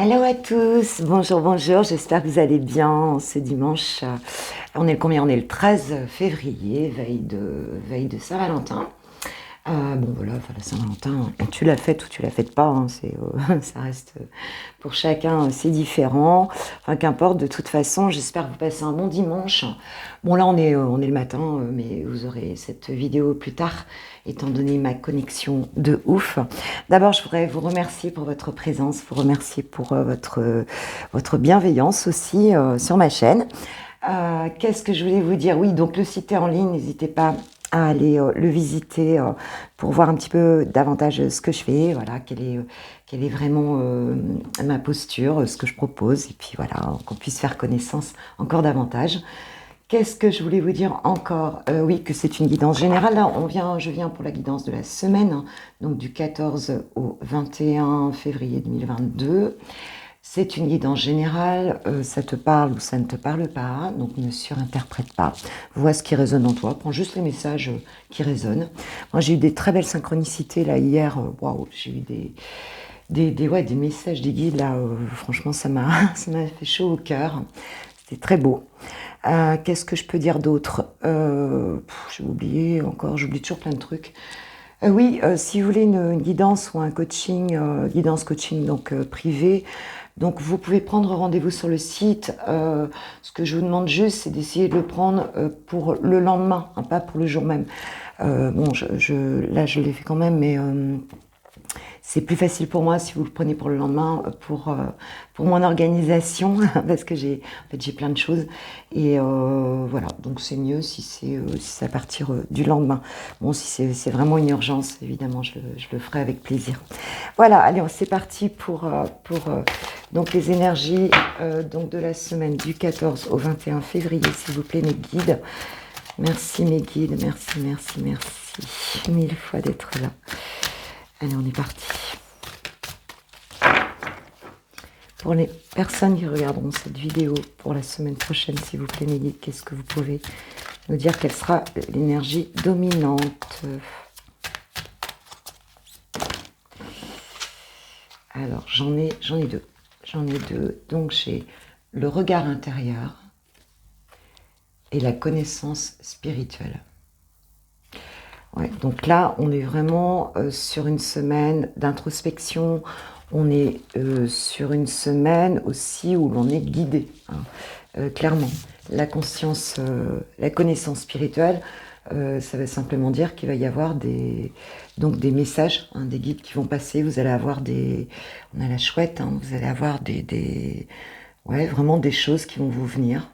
Hello à tous, bonjour, bonjour, j'espère que vous allez bien ce dimanche. On est le combien? On est le 13 février, veille de Saint-Valentin. Bon voilà, enfin, la Saint-Valentin, tu l'as faite ou tu l'as faite pas, hein, ça reste pour chacun, c'est différent. Enfin qu'importe, de toute façon, j'espère que vous passez un bon dimanche. Bon là on est le matin, mais vous aurez cette vidéo plus tard, étant donné ma connexion de ouf. D'abord, je voudrais vous remercier pour votre présence, vous remercier pour votre bienveillance aussi sur ma chaîne. Qu'est-ce que je voulais vous dire? Oui, donc le site est en ligne, n'hésitez pas à aller le visiter pour voir un petit peu davantage ce que je fais, voilà, quelle est vraiment ma posture, ce que je propose, et puis voilà, qu'on puisse faire connaissance encore davantage. Qu'est-ce que je voulais vous dire encore? Oui, que c'est une guidance générale. Là, je viens pour la guidance de la semaine, hein, donc du 14 au 21 février 2022. C'est une guidance générale, ça te parle ou ça ne te parle pas, donc ne surinterprète pas. Vois ce qui résonne en toi, prends juste les messages qui résonnent. Moi, j'ai eu des très belles synchronicités là hier. Waouh, j'ai eu des messages des guides là. Franchement, ça m'a fait chaud au cœur. C'était très beau. Qu'est-ce que je peux dire d'autre? J'ai oublié encore, j'oublie toujours plein de trucs. Oui, si vous voulez une guidance ou un coaching, guidance coaching donc privé, donc vous pouvez prendre rendez-vous sur le site. Ce que je vous demande juste, c'est d'essayer de le prendre pour le lendemain, hein, pas pour le jour même. Bon, là je l'ai fait quand même, mais c'est plus facile pour moi si vous le prenez pour le lendemain, pour mon organisation, parce que j'ai plein de choses. Et voilà, donc c'est mieux si c'est à partir du lendemain. Bon, si c'est vraiment une urgence, évidemment, je le ferai avec plaisir. Voilà, allez, c'est parti pour donc les énergies donc de la semaine du 14 au 21 février, s'il vous plaît, mes guides. Merci mes guides, merci, merci, merci mille fois d'être là. Allez, on est parti. Pour les personnes qui regarderont cette vidéo pour la semaine prochaine, s'il vous plaît, mes guides, qu'est-ce que vous pouvez nous dire? Quelle sera l'énergie dominante? Alors, j'en ai deux. J'en ai deux. Donc, j'ai le regard intérieur et la connaissance spirituelle. Ouais, donc là, on est vraiment sur une semaine d'introspection. On est sur une semaine aussi où l'on est guidé, hein, clairement. La conscience, la connaissance spirituelle, ça veut simplement dire qu'il va y avoir des messages, hein, des guides qui vont passer. Vous allez avoir on a la chouette, hein, vous allez avoir ouais, vraiment des choses qui vont vous venir,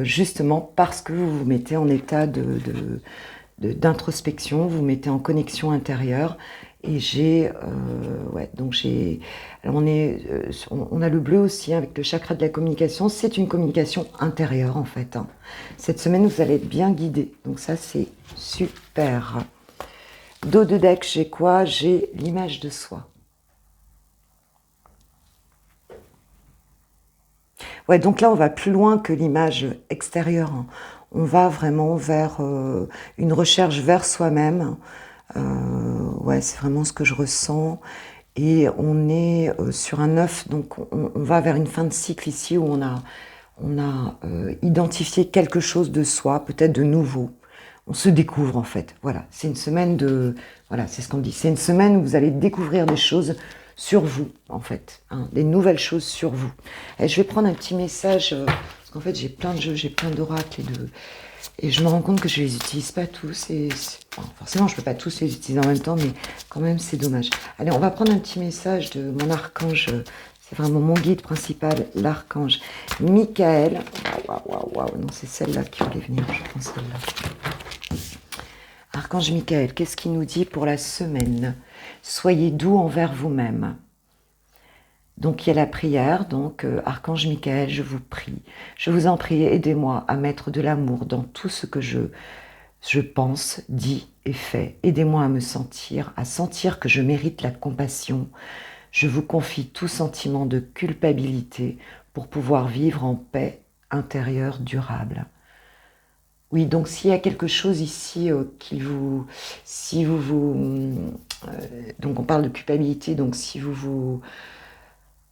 justement parce que vous vous mettez en état d'introspection, vous mettez en connexion intérieure. Et ouais, donc alors on a le bleu aussi, hein, avec le chakra de la communication. C'est une communication intérieure en fait, hein. Cette semaine, vous allez être bien guidé, donc ça c'est super. Dos de deck, j'ai quoi? J'ai l'image de soi. Ouais, donc là on va plus loin que l'image extérieure, hein. On va vraiment vers une recherche vers soi-même. Ouais, c'est vraiment ce que je ressens. Et on est sur un 9, donc on va vers une fin de cycle ici où on a identifié quelque chose de soi, peut-être de nouveau. On se découvre en fait. Voilà, c'est une semaine voilà, c'est ce qu'on dit. C'est une semaine où vous allez découvrir des choses sur vous, en fait, hein, des nouvelles choses sur vous. Et je vais prendre un petit message, parce qu'en fait j'ai plein de jeux, j'ai plein d'oracles et je me rends compte que je les utilise pas tous. Bon, forcément, je peux pas tous les utiliser en même temps, mais quand même, c'est dommage. Allez, on va prendre un petit message de mon archange. C'est vraiment mon guide principal, l'archange Michael. Waouh. Non, c'est celle-là qui voulait venir, je prends celle-là. Archange Michael, qu'est-ce qu'il nous dit pour la semaine? Soyez doux envers vous-même. Donc il y a la prière, donc Archange Michael, je vous prie, je vous en prie, aidez-moi à mettre de l'amour dans tout ce que je pense, dis et fais. Aidez-moi à sentir que je mérite la compassion. Je vous confie tout sentiment de culpabilité pour pouvoir vivre en paix intérieure durable. Oui, donc s'il y a quelque chose ici donc on parle de culpabilité, donc si vous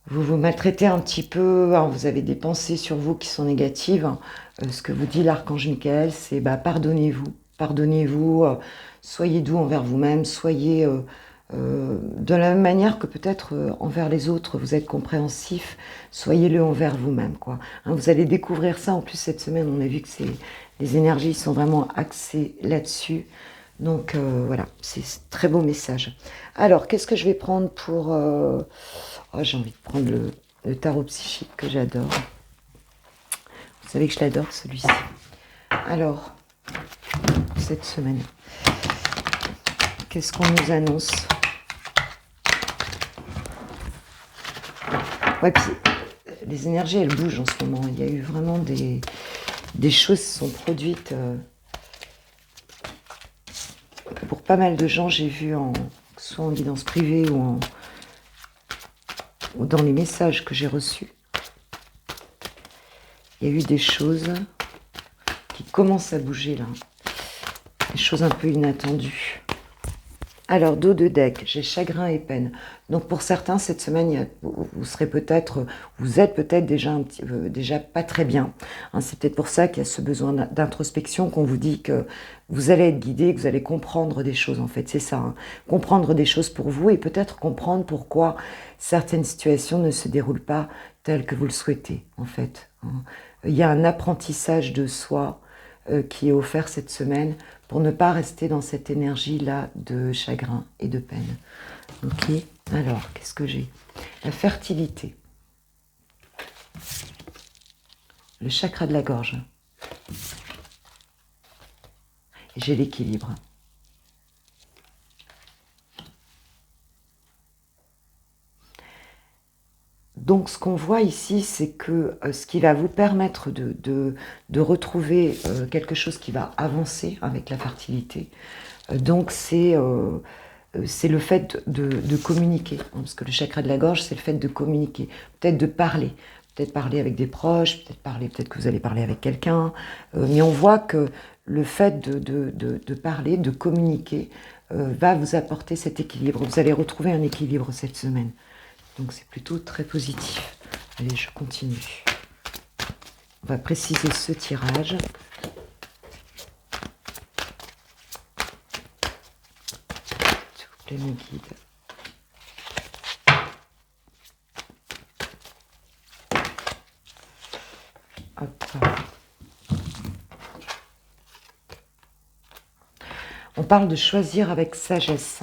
Vous vous maltraitez un petit peu, hein, vous avez des pensées sur vous qui sont négatives. Ce que vous dit l'archange Michael, c'est bah, pardonnez-vous. Pardonnez-vous, soyez doux envers vous-même, soyez de la même manière que peut-être envers les autres, vous êtes compréhensif, soyez-le envers vous-même, quoi. Hein, vous allez découvrir ça. En plus, cette semaine, on a vu que les énergies sont vraiment axées là-dessus. Donc voilà, c'est un très beau message. Alors, qu'est-ce que je vais prendre pour... Oh, j'ai envie de prendre le tarot psychique que j'adore. Vous savez que je l'adore, celui-ci. Alors, cette semaine, qu'est-ce qu'on nous annonce? Ouais, puis les énergies, elles bougent en ce moment. Il y a eu vraiment des choses qui sont produites pour pas mal de gens. J'ai vu, soit en guidance privée ou dans les messages que j'ai reçus. Il y a eu des choses qui commencent à bouger là. Des choses un peu inattendues. Alors, dos de deck, j'ai chagrin et peine. Donc, pour certains, cette semaine, vous êtes peut-être déjà pas très bien. Hein, c'est peut-être pour ça qu'il y a ce besoin d'introspection, qu'on vous dit que vous allez être guidé, que vous allez comprendre des choses, en fait. C'est ça, hein. Comprendre des choses pour vous et peut-être comprendre pourquoi certaines situations ne se déroulent pas telles que vous le souhaitez, en fait. Hein. Il y a un apprentissage de soi qui est offert cette semaine pour ne pas rester dans cette énergie-là de chagrin et de peine. Ok. Alors, qu'est-ce que j'ai? La fertilité. Le chakra de la gorge. Et j'ai l'équilibre. Donc, ce qu'on voit ici, c'est que ce qui va vous permettre de retrouver quelque chose qui va avancer avec la fertilité, donc c'est le fait de communiquer, hein, parce que le chakra de la gorge, c'est le fait de communiquer, peut-être de parler, peut-être parler avec des proches, peut-être que vous allez parler avec quelqu'un, mais on voit que le fait de parler, de communiquer, va vous apporter cet équilibre. Vous allez retrouver un équilibre cette semaine. Donc c'est plutôt très positif. Allez, je continue. On va préciser ce tirage. S'il vous plaît, mon guide. Hop. On parle de choisir avec sagesse.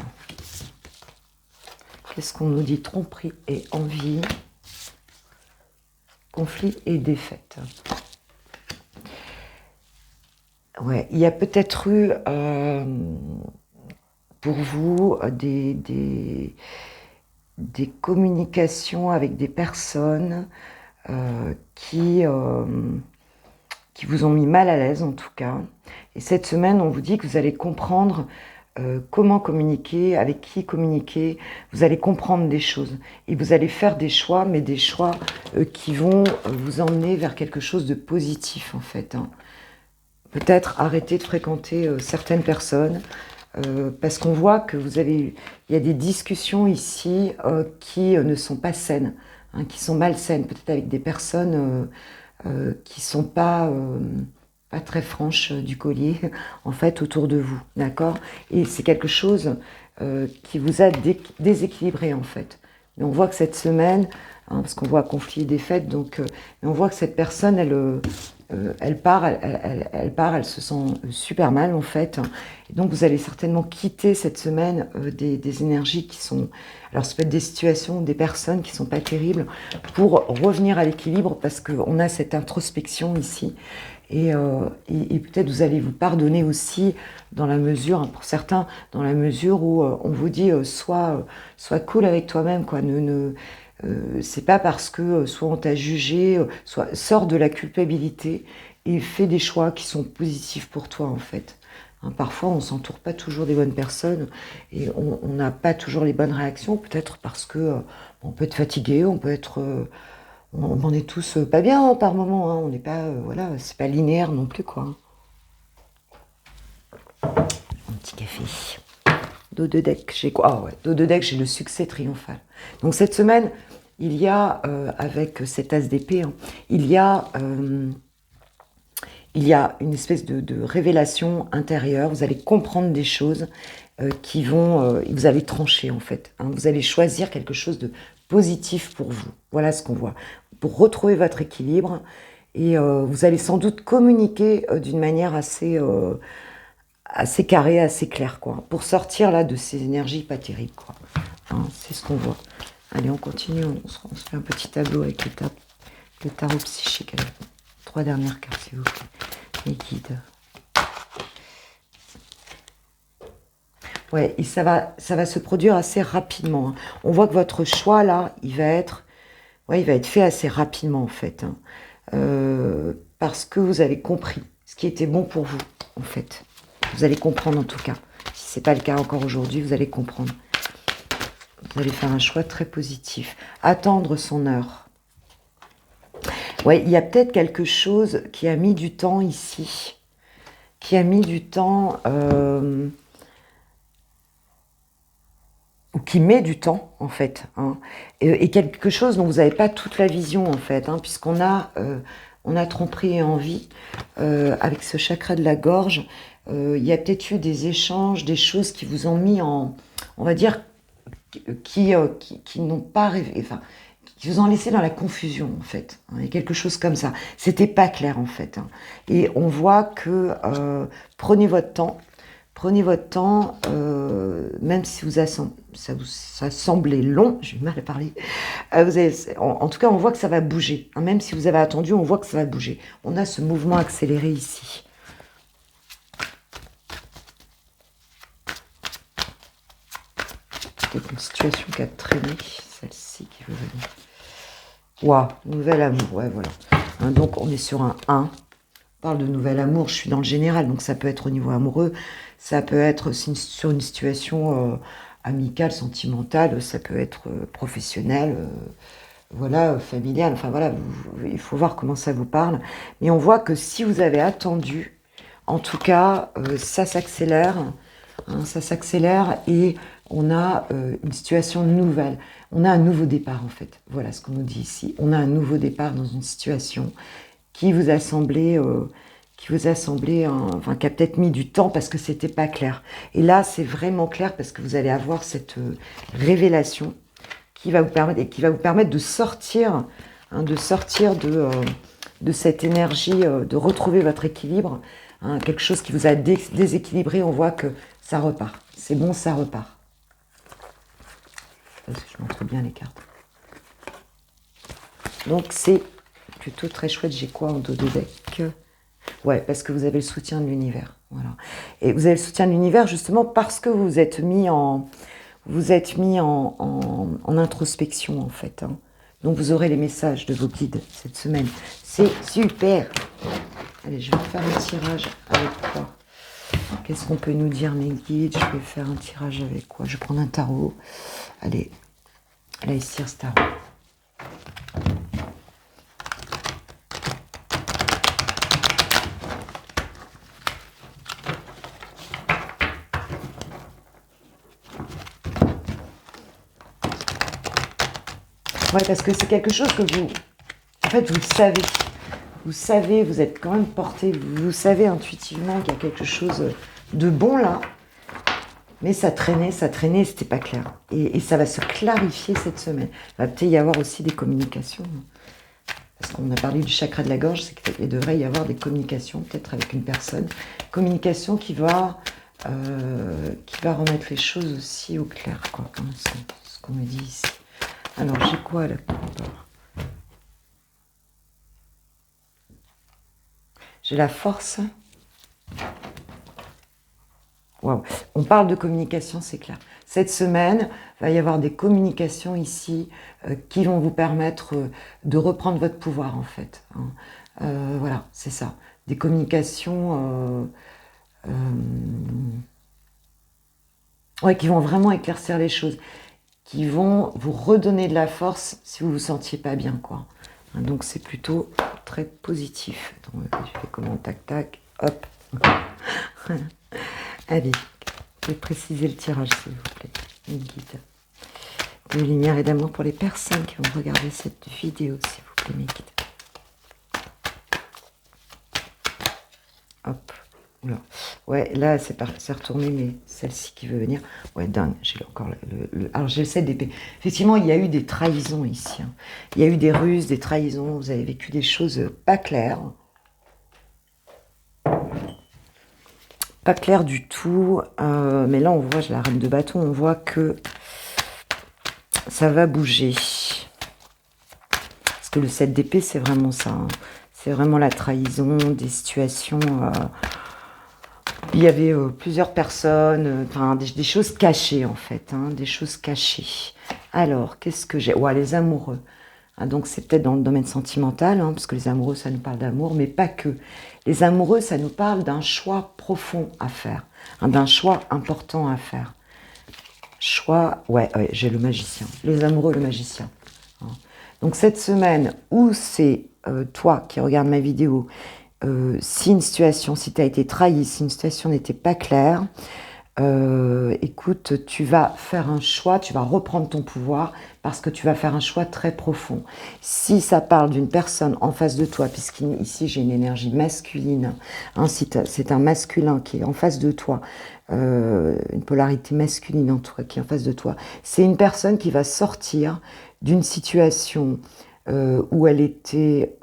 Qu'est-ce qu'on nous dit? Tromperie et envie, conflit et défaite. Ouais, il y a peut-être eu pour vous des communications avec des personnes qui vous ont mis mal à l'aise en tout cas. Et cette semaine, on vous dit que vous allez comprendre comment communiquer, avec qui communiquer, vous allez comprendre des choses et vous allez faire des choix, mais des choix qui vont vous emmener vers quelque chose de positif en fait. Hein. Peut-être arrêter de fréquenter certaines personnes parce qu'on voit que il y a des discussions ici qui ne sont pas saines, hein, qui sont malsaines, peut-être avec des personnes qui sont pas très franches du collier, en fait, autour de vous, d'accord? Et c'est quelque chose qui vous a déséquilibré, en fait. Mais on voit que cette semaine, hein, parce qu'on voit conflit et défaite, donc on voit que cette personne, elle part, elle se sent super mal, en fait. Et donc, vous allez certainement quitter cette semaine des énergies qui sont... Alors, ça peut être des situations, des personnes qui sont pas terribles, pour revenir à l'équilibre, parce qu'on a cette introspection ici. Et peut-être vous allez vous pardonner aussi dans la mesure, hein, pour certains, dans la mesure où on vous dit sois cool avec toi-même, quoi. C'est pas parce que soit on t'a jugé, soit sors de la culpabilité et fais des choix qui sont positifs pour toi en fait. Hein, parfois on s'entoure pas toujours des bonnes personnes et on n'a pas toujours les bonnes réactions, peut-être parce que on peut être fatigué, on peut être on en est tous pas bien hein, par moment, hein. On n'est pas, voilà, c'est pas linéaire non plus, quoi. Un petit café. Dos de deck, j'ai quoi? Ah ouais, dos de deck, j'ai le succès triomphal. Donc cette semaine, il y a, avec cet as d'épée, hein, il y a une espèce de révélation intérieure. Vous allez comprendre des choses qui vont... vous allez trancher, en fait. Hein. Vous allez choisir quelque chose de positif pour vous. Voilà ce qu'on voit. Pour retrouver votre équilibre. Et vous allez sans doute communiquer d'une manière assez carrée, assez claire, quoi. Pour sortir, là, de ces énergies pas terribles, quoi. Hein, c'est ce qu'on voit. Allez, on continue. On se fait un petit tableau avec le tarot psychique. Allez, 3 dernières cartes, s'il vous plaît. Les guides. Ouais, et ça va se produire assez rapidement. Hein. On voit que votre choix, là, il va être fait assez rapidement, en fait. Hein. Parce que vous avez compris ce qui était bon pour vous, en fait. Vous allez comprendre, en tout cas. Si ce n'est pas le cas encore aujourd'hui, vous allez comprendre. Vous allez faire un choix très positif. Attendre son heure. Ouais, il y a peut-être quelque chose qui a mis du temps ici. Qui a mis du temps... ou qui met du temps, en fait. Hein, et quelque chose dont vous n'avez pas toute la vision, en fait. Hein, puisqu'on a... on a tromperie et envie. Avec ce chakra de la gorge, il y a peut-être eu des échanges, des choses qui vous ont mis en... On va dire... qui n'ont pas rêvé, enfin, qui vous ont laissé dans la confusion, en fait. Hein, et quelque chose comme ça. C'était pas clair, en fait. Hein. Et on voit que prenez votre temps. Prenez votre temps, même si ça semblait long, j'ai du mal à parler. En tout cas, on voit que ça va bouger. Hein, même si vous avez attendu, on voit que ça va bouger. On a ce mouvement accéléré ici. C'est une situation qui a traîné, celle-ci qui veut venir. Waouh, nouvel amour, ouais, voilà. Hein, donc, on est sur un 1. On parle de nouvel amour, je suis dans le général, donc ça peut être au niveau amoureux, ça peut être sur une situation amicale, sentimentale, ça peut être professionnel, voilà, familial, enfin voilà, il faut voir comment ça vous parle. Mais on voit que si vous avez attendu, en tout cas, ça s'accélère, hein, ça s'accélère et on a une situation nouvelle. On a un nouveau départ, en fait. Voilà ce qu'on nous dit ici. On a un nouveau départ dans une situation qui vous a semblé... enfin, qui a peut-être mis du temps parce que c'était pas clair. Et là, c'est vraiment clair parce que vous allez avoir cette révélation qui va vous permettre de sortir, hein, de cette énergie, de retrouver votre équilibre. Hein, quelque chose qui vous a déséquilibré, on voit que ça repart. C'est bon, ça repart. Je montre bien les cartes. Donc, c'est plutôt très chouette. J'ai quoi en dos de deck ? Ouais, parce que vous avez le soutien de l'univers. Voilà. Et vous avez le soutien de l'univers justement parce que vous êtes mis en introspection, en fait. Hein. Donc, vous aurez les messages de vos guides cette semaine. C'est super. Allez, je vais faire un tirage avec quoi ? Qu'est-ce qu'on peut nous dire, mes guides ? Je vais faire un tirage avec quoi ? Je vais prendre un tarot. Allez, là, ici, ce tarot. Ouais, parce que c'est quelque chose que vous... En fait, vous le savez. Vous savez, vous êtes quand même porté, vous savez intuitivement qu'il y a quelque chose de bon là, mais ça traînait, c'était pas clair. Et ça va se clarifier cette semaine. Il va peut-être y avoir aussi des communications. Parce qu'on a parlé du chakra de la gorge, c'est qu'il devrait y avoir des communications, peut-être avec une personne. Communication qui va remettre les choses aussi au clair, quoi. Hein, c'est ce qu'on me dit ici. Alors, j'ai quoi là ? J'ai la force. Waouh. On parle de communication, c'est clair. Cette semaine, il va y avoir des communications ici qui vont vous permettre de reprendre votre pouvoir, en fait. Hein. Voilà, c'est ça. Des communications qui vont vraiment éclaircir les choses, qui vont vous redonner de la force si vous ne vous sentiez pas bien, quoi. Hein, donc, c'est plutôt très positif. Attends, je fais comment ? Tac, tac, hop. Allez, je vais préciser le tirage, s'il vous plaît. Une guide. de lumière et d'amour pour les personnes qui vont regarder cette vidéo, s'il vous plaît, mes guides. Hop. Là. Ouais, là, c'est retourné, mais celle-ci qui veut venir. Ouais, dingue, j'ai encore alors, j'ai le 7 d'épée. Effectivement, il y a eu des trahisons ici. Hein. Il y a eu des ruses, des trahisons. Vous avez vécu des choses pas claires. Pas claires du tout. Mais là, on voit, j'ai la reine de bâton, on voit que ça va bouger. Parce que le 7 d'épée, c'est vraiment ça. Hein. C'est vraiment la trahison, des situations... il y avait plusieurs personnes, enfin des choses cachées en fait, hein, des choses cachées. Alors, qu'est-ce que j'ai? Ouais, les amoureux. Ah, donc c'est peut-être dans le domaine sentimental, hein, parce que les amoureux, ça nous parle d'amour, mais pas que. Les amoureux, ça nous parle d'un choix profond à faire, hein, d'un choix important à faire. Choix, ouais, j'ai le magicien. Les amoureux, le magicien. Hein. Donc cette semaine, où c'est toi qui regardes ma vidéo, si une situation, si tu as été trahi, si une situation n'était pas claire, écoute, tu vas faire un choix, tu vas reprendre ton pouvoir parce que tu vas faire un choix très profond. Si ça parle d'une personne en face de toi, puisqu'ici j'ai une énergie masculine, hein, si c'est un masculin qui est en face de toi, une polarité masculine en toi qui est en face de toi, c'est une personne qui va sortir d'une situation où elle était...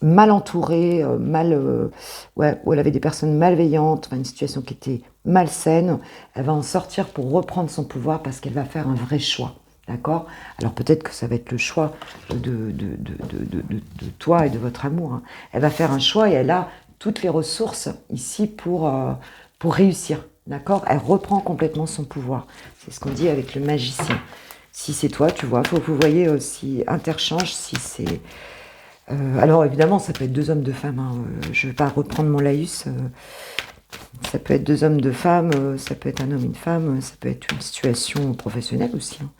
mal entourée, ouais, où elle avait des personnes malveillantes, enfin, une situation qui était malsaine, elle va en sortir pour reprendre son pouvoir parce qu'elle va faire un vrai choix, d'accord? Alors peut-être que ça va être le choix de toi et de votre amour, hein. Elle va faire un choix et elle a toutes les ressources ici pour réussir, d'accord? Elle reprend complètement son pouvoir, c'est ce qu'on dit avec le magicien. Si c'est toi, tu vois, vous voyez si interchange, si c'est... alors évidemment, ça peut être deux hommes, deux femmes. Hein. Je ne vais pas reprendre mon laïus. Ça peut être deux hommes, deux femmes. Ça peut être un homme, une femme. Ça peut être une situation professionnelle aussi. Hein.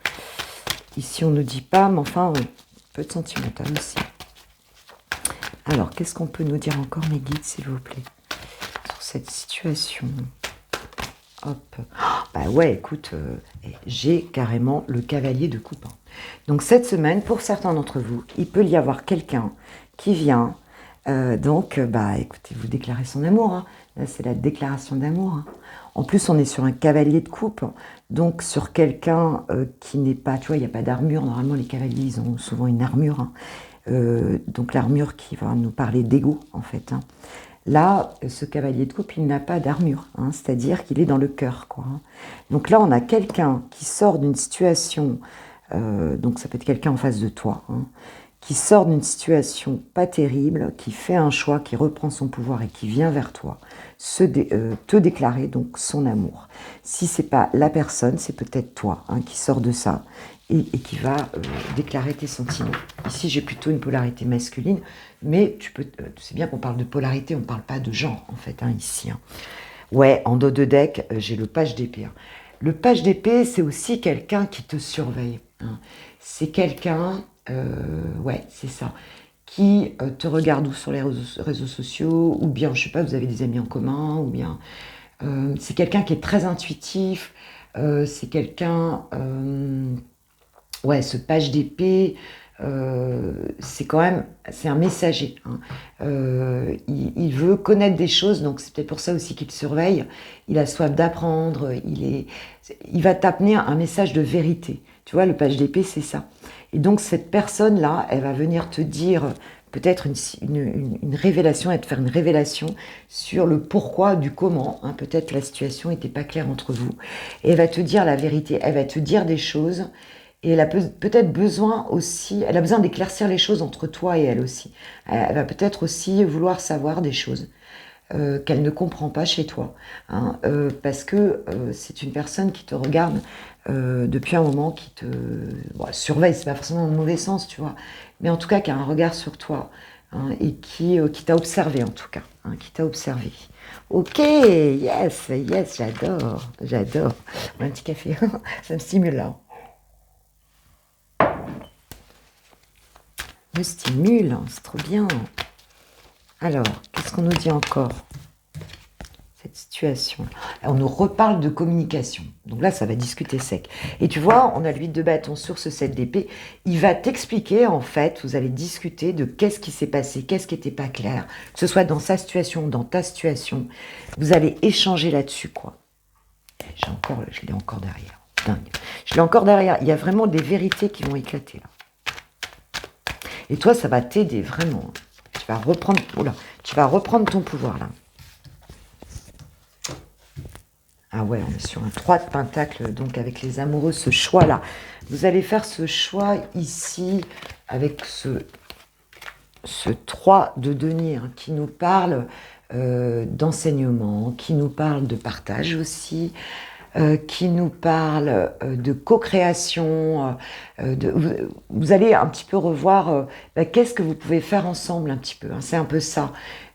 Ici, on ne dit pas, mais enfin, peut être sentimental aussi. Alors, qu'est-ce qu'on peut nous dire encore, mes guides, s'il vous plaît, sur cette situation? Hop. Bah ouais, écoute, j'ai carrément le cavalier de coupe. Hein. Donc cette semaine, pour certains d'entre vous, il peut y avoir quelqu'un qui vient, bah écoutez, vous déclarez son amour, hein. Là c'est la déclaration d'amour. Hein. En plus, on est sur un cavalier de coupe, donc sur quelqu'un qui n'est pas, tu vois, il n'y a pas d'armure, normalement les cavaliers, ils ont souvent une armure, hein. Donc l'armure qui va nous parler d'ego, en fait, hein. Là, ce cavalier de coupe, il n'a pas d'armure, hein, c'est-à-dire qu'il est dans le cœur, quoi. Hein. Donc là, on a quelqu'un qui sort d'une situation... donc ça peut être quelqu'un en face de toi, hein, qui sort d'une situation pas terrible, qui fait un choix, qui reprend son pouvoir et qui vient vers toi, te déclarer donc son amour. Si c'est pas la personne, c'est peut-être toi, hein, qui sort de ça et qui va déclarer tes sentiments. Ici, j'ai plutôt une polarité masculine, mais tu sais bien qu'on parle de polarité, on ne parle pas de genre, en fait, hein, ici. Hein. Ouais, en dos de deck, j'ai le page d'épée. Hein. Le page d'épée, c'est aussi quelqu'un qui te surveille. Hein. C'est quelqu'un, ouais, c'est ça, qui te regarde ou sur les réseaux sociaux, ou bien, je sais pas, vous avez des amis en commun, ou bien... c'est quelqu'un qui est très intuitif, c'est quelqu'un... ouais, ce page d'épée, c'est quand même, c'est un messager. Hein. Il veut connaître des choses, donc c'est peut-être pour ça aussi qu'il surveille. Il a soif d'apprendre, il va t'amener un message de vérité. Tu vois, le page d'épée, c'est ça. Et donc cette personne-là, elle va venir te dire peut-être une révélation, elle va te faire une révélation sur le pourquoi du comment. Hein. Peut-être la situation n'était pas claire entre vous. Et elle va te dire la vérité, elle va te dire des choses. Et elle a peut-être besoin aussi, elle a besoin d'éclaircir les choses entre toi et elle aussi. Elle va peut-être aussi vouloir savoir des choses qu'elle ne comprend pas chez toi. Hein, parce que c'est une personne qui te regarde depuis un moment, qui te surveille, c'est pas forcément dans le mauvais sens, tu vois, mais en tout cas qui a un regard sur toi, hein, et qui t'a observé en tout cas, hein, qui t'a observé. Ok, yes, j'adore. Un petit café, ça me stimule là. Me stimule, c'est trop bien. Alors, qu'est-ce qu'on nous dit encore? Cette situation. on nous reparle de communication. Donc là, ça va discuter sec. Et tu vois, on a le 8 de bâton sur ce 7 d'épée. Il va t'expliquer, en fait, vous allez discuter de qu'est-ce qui s'est passé, qu'est-ce qui n'était pas clair, que ce soit dans sa situation ou dans ta situation. Vous allez échanger là-dessus, quoi. Je l'ai encore derrière. Dingue. Je l'ai encore derrière. Il y a vraiment des vérités qui vont éclater, là. Et toi, ça va t'aider, vraiment. Tu vas reprendre, tu vas reprendre ton pouvoir, là. Ah ouais, on est sur un 3 de pentacle, donc avec les amoureux, ce choix-là. Vous allez faire ce choix ici, avec ce 3 de denier, hein, qui nous parle d'enseignement, qui nous parle de partage aussi, qui nous parle de co-création. Vous allez un petit peu revoir qu'est-ce que vous pouvez faire ensemble un petit peu. Hein, c'est un peu ça.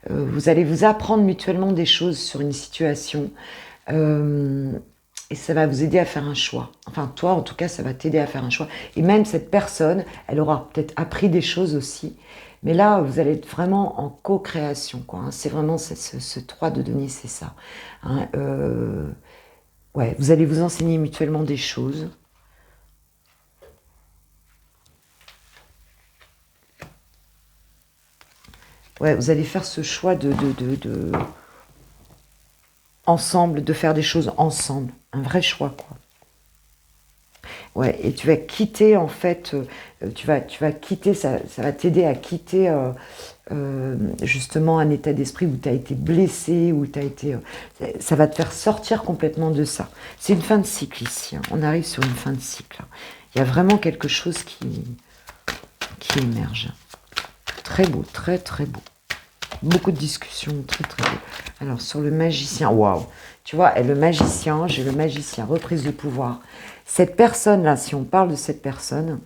Vous allez vous apprendre mutuellement des choses sur une situation. Et ça va vous aider à faire un choix. Enfin, toi, en tout cas, ça va t'aider à faire un choix. Et même cette personne, elle aura peut-être appris des choses aussi. Mais là, vous allez être vraiment en co-création, quoi. Hein. C'est vraiment ce 3 de denier, c'est ça. Hein, ouais, vous allez vous enseigner mutuellement des choses. Ouais, vous allez faire ce choix ensemble, de faire des choses ensemble. Un vrai choix, quoi. Ouais, et tu vas quitter, en fait, tu vas quitter, ça va t'aider à quitter justement un état d'esprit où tu as été blessé, où tu as été... ça va te faire sortir complètement de ça. C'est une fin de cycle ici, hein. On arrive sur une fin de cycle. Hein. Il y a vraiment quelque chose qui émerge. Très beau, très très beau. Beaucoup de discussions, très très beau. Alors sur le magicien, waouh. Tu vois, et le magicien, j'ai le magicien, reprise de pouvoir. Cette personne-là, si on parle de cette personne,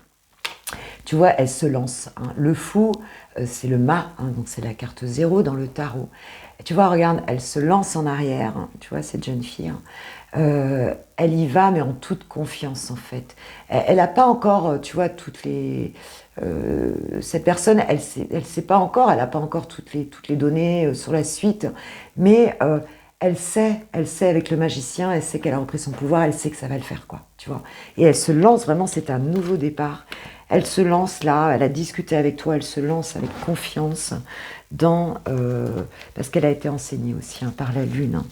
tu vois, elle se lance. Hein. Le fou, c'est le mât, hein, donc c'est la carte 0 dans le tarot. Et tu vois, regarde, elle se lance en arrière, hein, tu vois, cette jeune fille. Hein. Elle y va, mais en toute confiance, en fait. Elle n'a pas encore, tu vois, toutes les... cette personne, elle sait pas encore, elle n'a pas encore toutes les données sur la suite, mais elle sait avec le magicien, elle sait qu'elle a repris son pouvoir, elle sait que ça va le faire, quoi, tu vois. Et elle se lance, vraiment, c'est un nouveau départ. Elle se lance là, elle a discuté avec toi, elle se lance avec confiance parce qu'elle a été enseignée aussi hein, par la lune. Hein.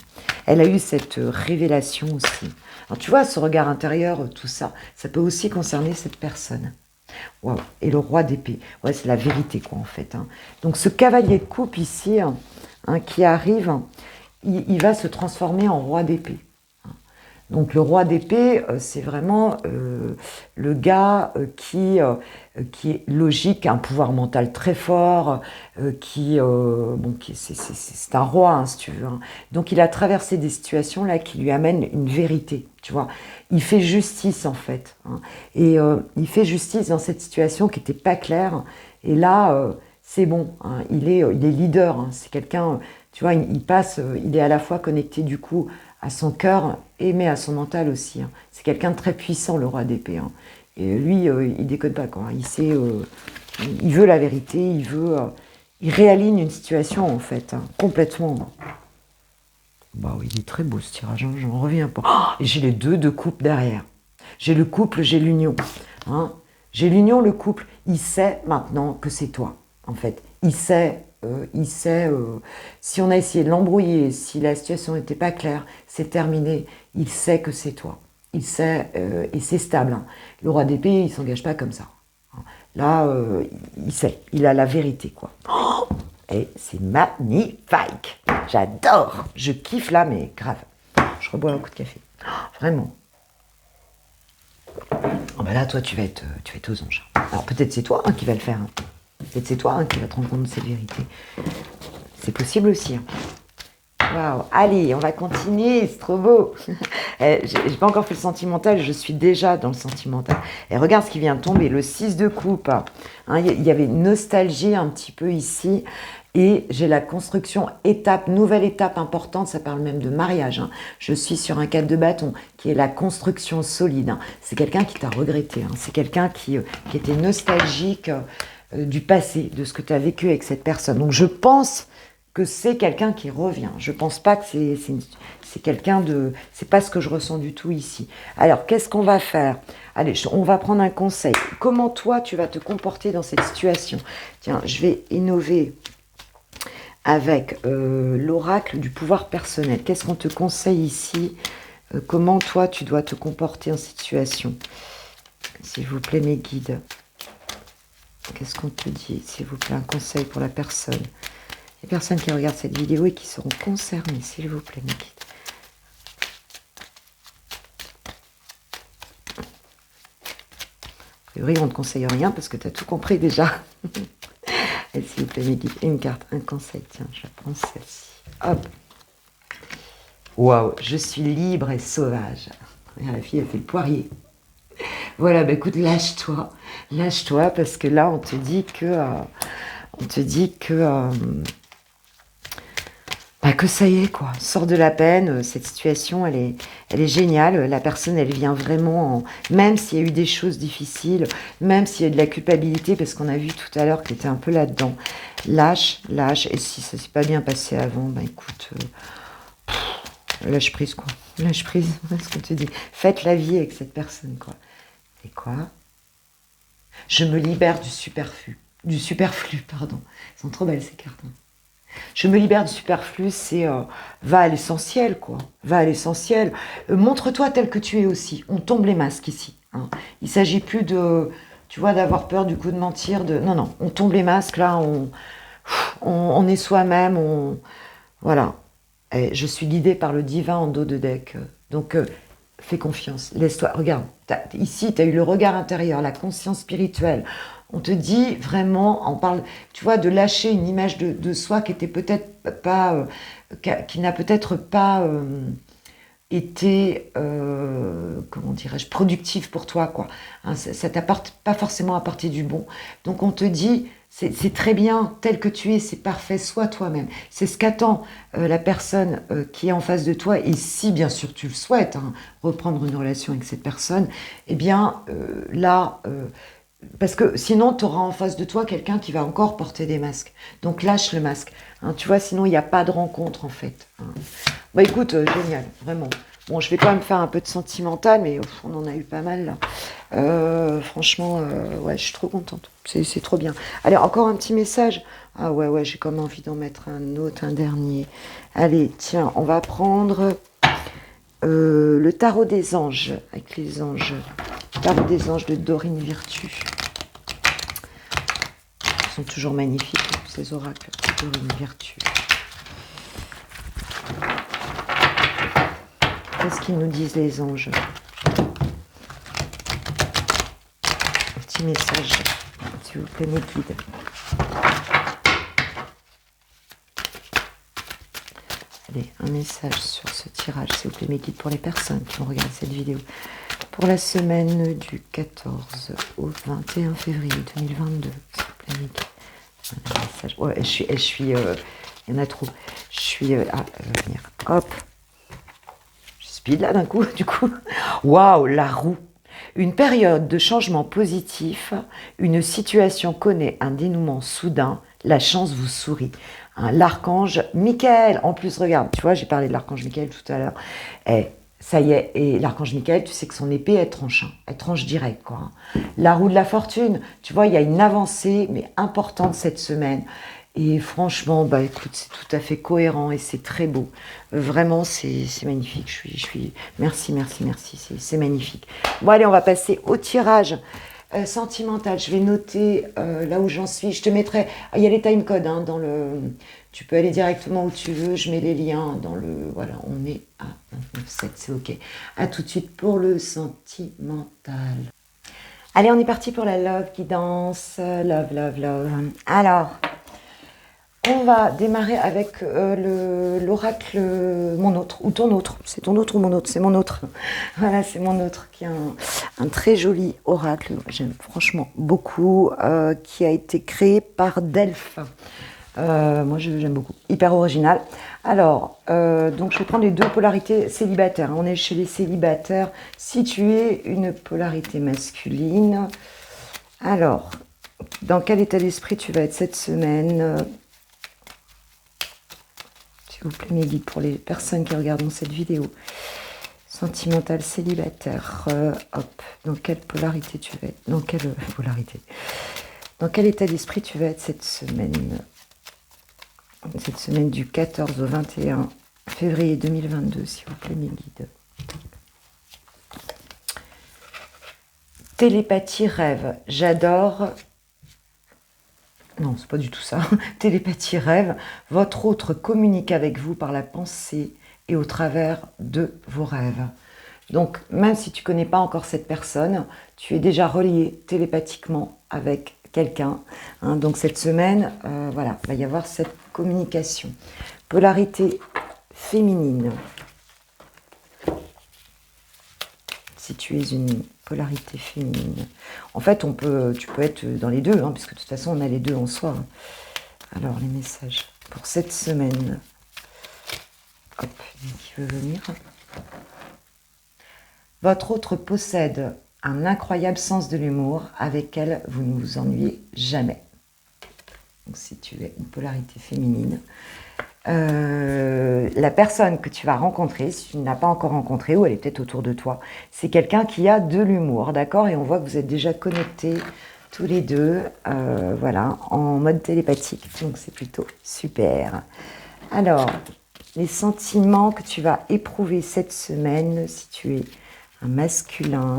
Elle a eu cette révélation aussi. Alors tu vois, ce regard intérieur, tout ça, ça peut aussi concerner cette personne. Wow. Et le roi d'épée, ouais, c'est la vérité quoi en fait. Hein. Donc ce cavalier de coupe ici, hein, qui arrive, il va se transformer en roi d'épée. Donc le roi d'épée, c'est vraiment le gars qui est logique, un pouvoir mental très fort, c'est un roi, hein, si tu veux. Hein. Donc il a traversé des situations là qui lui amènent une vérité, tu vois. Il fait justice en fait, hein. Et il fait justice dans cette situation qui n'était pas claire. Et là, c'est bon, hein, il est leader. Hein. C'est quelqu'un, tu vois, il est à la fois connecté du coup à son cœur, mais à son mental aussi. Hein. C'est quelqu'un de très puissant, le roi d'épée. Hein. Et lui, il déconne pas, quoi. Il sait, il veut la vérité, il réaligne une situation, en fait, hein, complètement. Bah oui, il est très beau, ce tirage, hein, j'en reviens pas. Oh, et j'ai les 2 de coupe derrière. J'ai le couple, j'ai l'union. Hein. J'ai l'union, le couple. Il sait maintenant que c'est toi, en fait. Il sait... si on a essayé de l'embrouiller, si la situation n'était pas claire, c'est terminé. Il sait que c'est toi. Il sait, et c'est stable. Hein. Le roi d'épée, il ne s'engage pas comme ça. Hein. Là, il sait. Il a la vérité, quoi. Oh et c'est magnifique. J'adore. Je kiffe là, mais grave. Je rebois un coup de café. Oh, vraiment. Oh ben là, toi, tu vas être aux anges. Alors peut-être c'est toi hein, qui va le faire. Hein. Peut-être c'est toi hein, qui va te rendre compte de cette vérité. C'est possible aussi. Hein. Waouh. Allez, on va continuer, c'est trop beau. J'ai pas encore fait le sentimental, je suis déjà dans le sentimental. Et regarde ce qui vient de tomber, le 6 de coupe. Hein, y avait une nostalgie un petit peu ici. Et j'ai la construction, nouvelle étape importante, ça parle même de mariage. Hein. Je suis sur un 4 de bâton, qui est la construction solide. Hein. C'est quelqu'un qui t'a regretté. Hein. C'est quelqu'un qui était nostalgique du passé, de ce que tu as vécu avec cette personne. Donc je pense que c'est quelqu'un qui revient. Je pense pas que c'est quelqu'un de... C'est pas ce que je ressens du tout ici. Alors, qu'est-ce qu'on va faire? Allez, on va prendre un conseil. Comment toi, tu vas te comporter dans cette situation? Tiens, je vais innover avec l'oracle du pouvoir personnel. Qu'est-ce qu'on te conseille ici? Comment toi, tu dois te comporter en cette situation? S'il vous plaît, mes guides. Qu'est-ce qu'on te dit? S'il vous plaît, un conseil pour la personne. Les personnes qui regardent cette vidéo et qui seront concernées, s'il vous plaît, mes guides. A priori, on ne te conseille rien parce que tu as tout compris déjà. Et s'il vous plaît, mes guides, une carte, un conseil. Tiens, je prends celle-ci. Hop. Waouh, je suis libre et sauvage. Regarde, la fille, elle fait le poirier. Voilà, bah écoute, lâche-toi. Lâche-toi parce que là, on te dit que ça y est, quoi. Sors de la peine. Cette situation, elle est géniale. La personne, elle vient vraiment, même s'il y a eu des choses difficiles, même s'il y a de la culpabilité, parce qu'on a vu tout à l'heure que tu étais un peu là-dedans. Lâche, lâche. Et si ça s'est pas bien passé avant, bah écoute, lâche prise, quoi. Lâche prise, c'est ce qu'on te dit. Faites la vie avec cette personne, quoi. Et quoi? Je me libère du superflu. Du superflu, pardon. Elles sont trop belles, ces cartes. Hein. Je me libère du superflu, c'est va à l'essentiel, quoi. Va à l'essentiel. Montre-toi tel que tu es aussi. On tombe les masques ici. Hein. Il ne s'agit plus de, tu vois, d'avoir peur du coup de mentir. Non, non, on tombe les masques, là, on est soi-même, voilà. Et je suis guidée par le divin en dos de deck. Donc, fais confiance, laisse-toi. Regarde, ici, tu as eu le regard intérieur, la conscience spirituelle. On te dit vraiment, on parle, tu vois, de lâcher une image de soi qui était peut-être pas, qui n'a peut-être pas été, comment dirais-je, productive pour toi, quoi. Hein, ça t'apporte pas forcément apporté du bon. Donc on te dit, c'est très bien, tel que tu es, c'est parfait, sois toi-même. C'est ce qu'attend la personne qui est en face de toi. Et si, bien sûr, tu le souhaites, hein, reprendre une relation avec cette personne, eh bien, là... parce que sinon, tu auras en face de toi quelqu'un qui va encore porter des masques. Donc lâche le masque. Hein, tu vois, sinon, il n'y a pas de rencontre, en fait. Hein. Bah écoute, génial, vraiment. Bon, je vais quand même faire un peu de sentimental, mais on en a eu pas mal, là. Franchement, ouais, je suis trop contente. C'est trop bien. Allez, encore un petit message. Ah ouais, j'ai comme envie d'en mettre un autre, un dernier. Allez, tiens, on va prendre le tarot des anges, avec les anges. Tarot des anges de Dorine Virtue. Ils sont toujours magnifiques, ces oracles de Dorine Virtue. Qu'est-ce qu'ils nous disent, les anges? Un petit message, s'il vous plaît, mes guides. Allez, un message sur ce tirage, s'il vous plaît, mes guides, pour les personnes qui vont regarder cette vidéo. Pour la semaine du 14 au 21 février 2022, s'il vous plaît, mes guides. Un message. Ouais, je suis il y en a trop. Je suis... venir. Hop. Je speed là d'un coup, du coup. Waouh, la roue. Une période de changement positif, une situation connaît un dénouement soudain, la chance vous sourit. Hein, l'archange Michael, en plus, regarde, tu vois, j'ai parlé de l'archange Michael tout à l'heure. Et ça y est, et l'archange Michael, tu sais que son épée, elle tranche direct, quoi. La roue de la fortune, tu vois, il y a une avancée, mais importante cette semaine. Et franchement, bah écoute, c'est tout à fait cohérent et c'est très beau. Vraiment, c'est magnifique. Je suis... Merci, c'est magnifique. Bon, allez, on va passer au tirage sentimental. Je vais noter là où j'en suis. Je te mettrai... Il y a les timecodes hein, dans le... Tu peux aller directement où tu veux. Je mets les liens dans le... Voilà, on est à 29,7, c'est OK. À tout de suite pour le sentimental. Allez, on est parti pour la love guidance. Love. Alors... On va démarrer avec l'oracle, mon autre, ou ton autre. C'est ton autre ou mon autre? C'est mon autre. Voilà, c'est mon autre, qui est un très joli oracle, j'aime franchement beaucoup, qui a été créé par Delphes. Moi, j'aime beaucoup. Hyper original. Alors, donc je vais prendre les deux polarités célibataires. On est chez les célibataires. Si tu es une polarité masculine, alors, dans quel état d'esprit tu vas être cette semaine? s'il vous plaît, mes guides, pour les personnes qui regardent cette vidéo. Sentimental, célibataire, hop, dans quelle polarité tu vas être? Dans quelle polarité? Dans quel état d'esprit tu vas être cette semaine? Cette semaine du 14 au 21 février 2022, s'il vous plaît, mes guides. Télépathie rêve, j'adore. Non, c'est pas du tout ça. Télépathie rêve, votre autre communique avec vous par la pensée et au travers de vos rêves. Donc, même si tu ne connais pas encore cette personne, tu es déjà relié télépathiquement avec quelqu'un. Hein. Donc, cette semaine, voilà, il va y avoir cette communication. Polarité féminine. Si tu es une polarité féminine. En fait, tu peux être dans les deux, hein, puisque de toute façon, on a les deux en soi. Hein. Alors, les messages pour cette semaine. Hop, qui veut venir? Votre autre possède un incroyable sens de l'humour avec elle, vous ne vous ennuyez jamais. Donc, si tu es une polarité féminine, la personne que tu vas rencontrer, si tu ne l'as pas encore rencontrée, ou elle est peut-être autour de toi, c'est quelqu'un qui a de l'humour, d'accord? Et on voit que vous êtes déjà connectés tous les deux, voilà, en mode télépathique. Donc, c'est plutôt super. Alors, les sentiments que tu vas éprouver cette semaine, si tu es un masculin,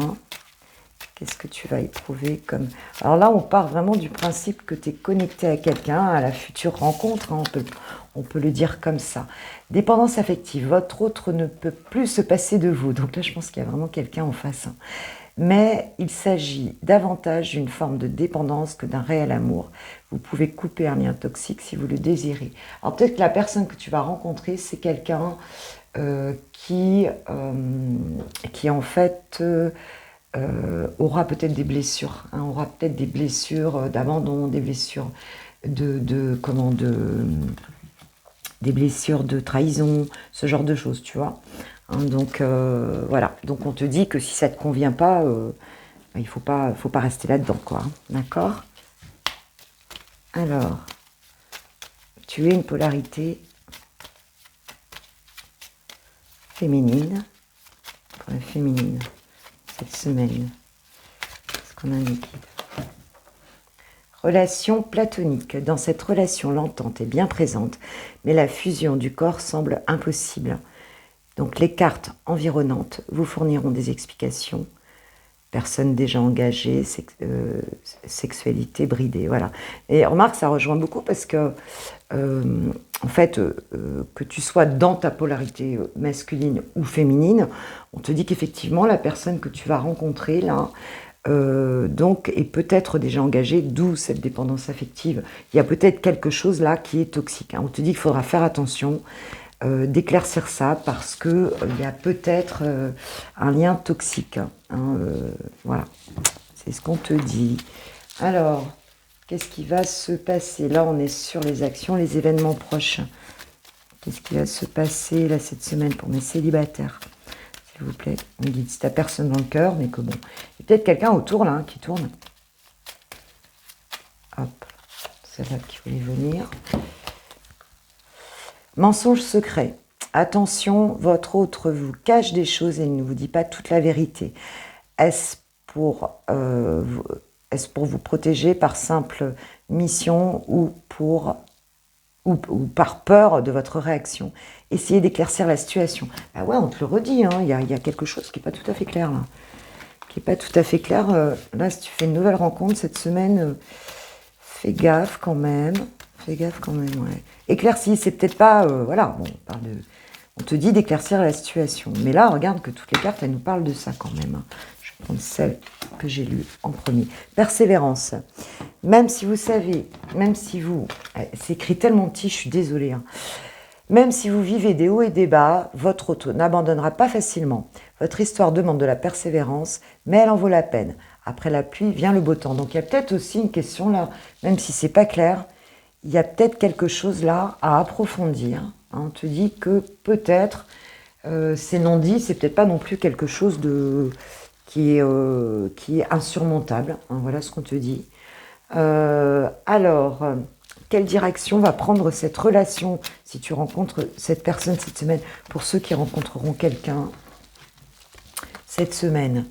qu'est-ce que tu vas éprouver comme... Alors là, on part vraiment du principe que tu es connecté à quelqu'un, à la future rencontre, hein, on peut le dire comme ça. Dépendance affective, votre autre ne peut plus se passer de vous. Donc là, je pense qu'il y a vraiment quelqu'un en face. Hein. Mais il s'agit davantage d'une forme de dépendance que d'un réel amour. Vous pouvez couper un lien toxique si vous le désirez. Alors peut-être que la personne que tu vas rencontrer, c'est quelqu'un qui en fait aura peut-être des blessures. Hein, aura peut-être des blessures d'abandon, des blessures des blessures de trahison, ce genre de choses, tu vois. Hein, donc voilà, donc on te dit que si ça ne te convient pas, il ne faut pas rester là-dedans, quoi. Hein, d'accord? Alors, tu es une polarité féminine, pour la féminine, cette semaine. Qu'est-ce qu'on a un liquide? Relation platonique. Dans cette relation, l'entente est bien présente, mais la fusion du corps semble impossible. Donc les cartes environnantes vous fourniront des explications. Personne déjà engagée, sexualité bridée, voilà. Et remarque, ça rejoint beaucoup parce que, en fait, que tu sois dans ta polarité masculine ou féminine, on te dit qu'effectivement, la personne que tu vas rencontrer, là, donc, est peut-être déjà engagée, d'où cette dépendance affective. Il y a peut-être quelque chose là qui est toxique. Hein. On te dit qu'il faudra faire attention, d'éclaircir ça parce que il y a peut-être un lien toxique. Hein, voilà, c'est ce qu'on te dit. Alors, qu'est-ce qui va se passer? Là, on est sur les actions, les événements proches. Qu'est-ce qui va se passer là cette semaine pour mes célibataires? S'il vous plaît, on me dit si t'as personne dans le cœur, mais que bon. Il y a peut-être quelqu'un autour là hein, qui tourne. Hop, celle-là qui voulait venir. Mensonge secret. Attention, votre autre vous cache des choses et ne vous dit pas toute la vérité. Est-ce pour vous protéger par simple mission ou par peur de votre réaction? Essayez d'éclaircir la situation. Ah ouais, on te le redit, hein, il y a quelque chose qui n'est pas tout à fait clair là. Qui n'est pas tout à fait clair. Là, si tu fais une nouvelle rencontre cette semaine, fais gaffe quand même. Fais gaffe quand même, ouais. Éclaircis, c'est peut-être pas... voilà, bon, on te dit d'éclaircir la situation. Mais là, regarde que toutes les cartes, elles nous parlent de ça quand même. Hein. Je vais prendre celle que j'ai lue en premier. Persévérance. Même si vous savez, même si vous... C'est écrit tellement petit, je suis désolée. Hein. Même si vous vivez des hauts et des bas, votre auto n'abandonnera pas facilement. Votre histoire demande de la persévérance, mais elle en vaut la peine. Après la pluie, vient le beau temps. Donc il y a peut-être aussi une question là, même si c'est pas clair, il y a peut-être quelque chose là à approfondir. Hein, on te dit que peut-être c'est non dit, c'est peut-être pas non plus quelque chose qui est insurmontable. Hein, voilà ce qu'on te dit. Alors, quelle direction va prendre cette relation si tu rencontres cette personne cette semaine? Pour ceux qui rencontreront quelqu'un cette semaine.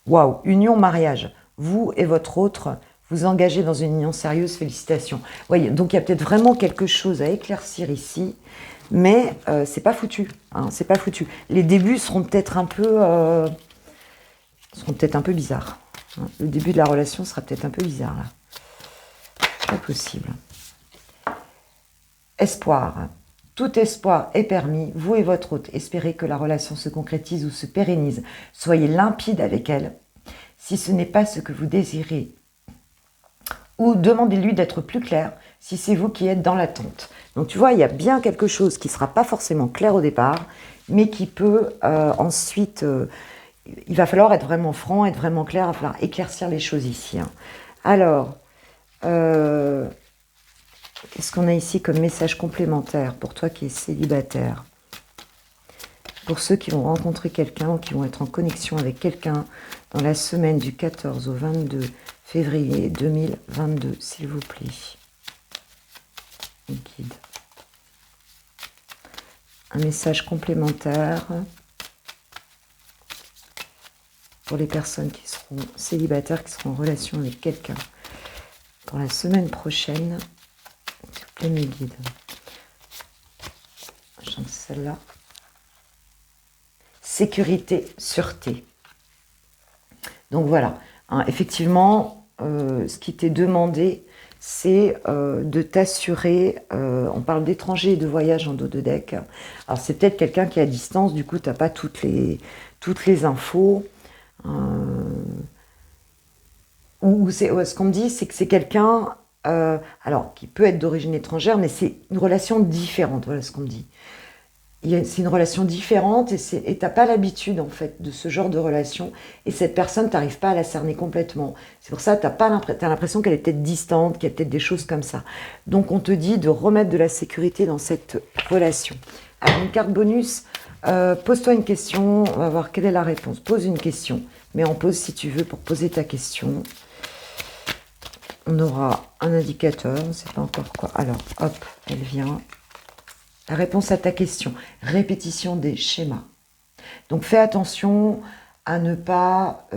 Waouh, union, mariage. Vous et votre autre, vous engagez dans une union sérieuse, félicitations. Voyez, donc il y a peut-être vraiment quelque chose à éclaircir ici, mais c'est pas foutu. Hein, c'est pas foutu. Les débuts seront peut-être un peu bizarres. Hein. Le début de la relation sera peut-être un peu bizarre là. Pas possible. Espoir. Tout espoir est permis. Vous et votre hôte, espérez que la relation se concrétise ou se pérennise. Soyez limpide avec elle. Si ce n'est pas ce que vous désirez, ou demandez-lui d'être plus clair si c'est vous qui êtes dans l'attente. Donc tu vois, il y a bien quelque chose qui ne sera pas forcément clair au départ, mais qui peut ensuite... il va falloir être vraiment franc, être vraiment clair, il va falloir éclaircir les choses ici. Hein. Alors, qu'est-ce qu'on a ici comme message complémentaire pour toi qui es célibataire? Pour ceux qui vont rencontrer quelqu'un ou qui vont être en connexion avec quelqu'un dans la semaine du 14 au 22 février 2022, s'il vous plaît. Guide. Un message complémentaire pour les personnes qui seront célibataires, qui seront en relation avec quelqu'un pour la semaine prochaine. S'il vous plaît, mes guides. Je chante celle-là. Sécurité, sûreté. Donc voilà, hein, effectivement, ce qui t'est demandé, c'est de t'assurer, on parle d'étrangers et de voyage en dos de deck. Alors c'est peut-être quelqu'un qui est à distance, du coup tu n'as pas toutes les infos. Ou ce qu'on me dit, c'est que c'est quelqu'un, alors qui peut être d'origine étrangère, mais c'est une relation différente, voilà ce qu'on me dit. C'est une relation différente et tu n'as pas l'habitude en fait de ce genre de relation et cette personne, tu n'arrives pas à la cerner complètement. C'est pour ça que tu as l'impression qu'elle est peut-être distante, qu'il y a peut-être des choses comme ça. Donc on te dit de remettre de la sécurité dans cette relation. Alors une carte bonus, pose-toi une question, on va voir quelle est la réponse. Pose une question, mais en pause si tu veux pour poser ta question. On aura un indicateur, on ne sait pas encore quoi. Alors hop, elle vient. La réponse à ta question, répétition des schémas. Donc fais attention à ne pas,